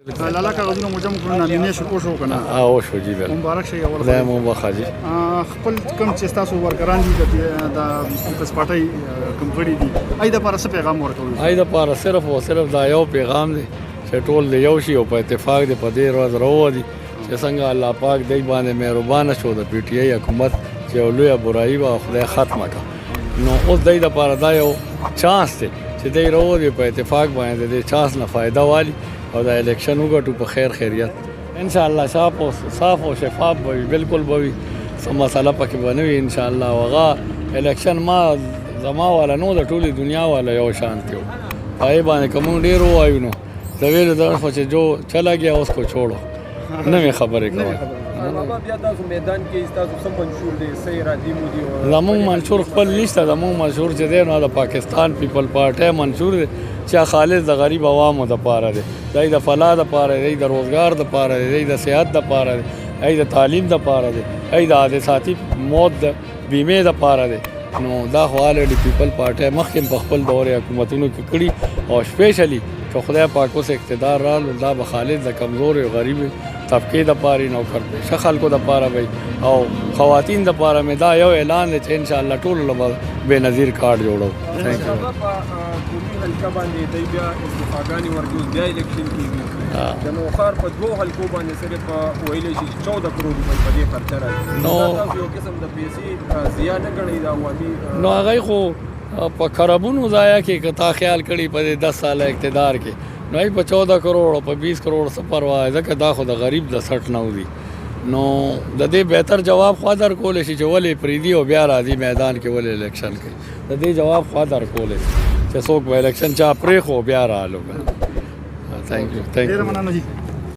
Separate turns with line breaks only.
لالا کاغذونه مو جمع کړو نامینیشن وشو که نه؟
وشو جی بالکل
مبارک شي اول
خدای مو بخښي جی.
خپل کوم چې ستاسو ورکران دي د پیپلز پارټۍ کوم غړي دي ای دپاره څه پیغام ورکوي؟
ای دپاره صرف او صرف دا یو پیغام دی چې ټول د یو شي او په اتفاق دی په دې ورځ راووځي چې څنګه الله پاک دی باندې مهربانه شو د پی ټی آی حکومت چې یو لویه برایي به خدای ختمه کړه. نو اوس دی دپاره دا یو چانس دی چې دی راووځي په اتفاق باندې د دې چانس نه فایده والي او دا الیکشن وګټو په خیر خیریت. انشاءالله صاف او شفاف به وي، بالکل به وي، څه مسله پکې به نه وي انشاءالله. هغه الیکشن ما زما والا نو د ټولې دنیا والا یو شانتي و، په هغې باندې که مونږ ډېر ووایو نو د ویلو دا خو چې جو چلا گیا اوس کو چھوڑو نوې خبرې کوئ.
بابا بیا تاسو میدان کې ستاسو څه منشور دی څه ارادې مو دي؟
زمونږ منشور خپل نشته، زمونږ منشور چې دی نو د پاکستان پیپل پارټۍ منشور دی چې خالص د غریب عوامو دپاره دی، دی د فلاح دپاره دی، د روزګار دپاره دی، دی د صحت دپاره دی، دی د تعلیم دپاره دی، دی د حادثاتي موت د بیمې دپاره دی. نو دا خو الریډي پیپل پارټۍ مخکې په خپل دورې حکومتونو کې کړي او سپیشلی که خدای پاک اوس اقتدار رالو دا به خالص د کمزورې او غریبې طبقې دپاره نوکرپېشه خلکو دپاره وي او خواتین دپاره مې دا یو اعلان دی چې انشاءالله ټولو له به بېنظیر کارډ جوړو.
هغه په قومي حلقه باندې دی بیا استعفاګانې ورکوي، بیا الیکشن کېږي د نوښار په دوو حلقو باندې صرف ویلی شي چې 14 کروڑ روپۍ په دې خرچه راځي. تاسو یو قسم د پیسې ضیا نه ګڼئ د عوامي؟
نو هغوی خو په خرابونو ضایع کې که تا خیال کړي په دې 10 ساله اقتدار کې نو ای په 14 کروڑ او په 20 کروڑ څه پروا ځکه دا خو د غریب د سټ نه وځي. نو د دې بهتر جواب خوا در کولی شي چې ولې پرېږدي او بیا راځي میدان کې ولې الیکشن کوي. د دې جواب خوا در کولی شي چې څوک به الیکشن چا پرېښو بیا رالو. تھینک یو
ډېره مننه جي.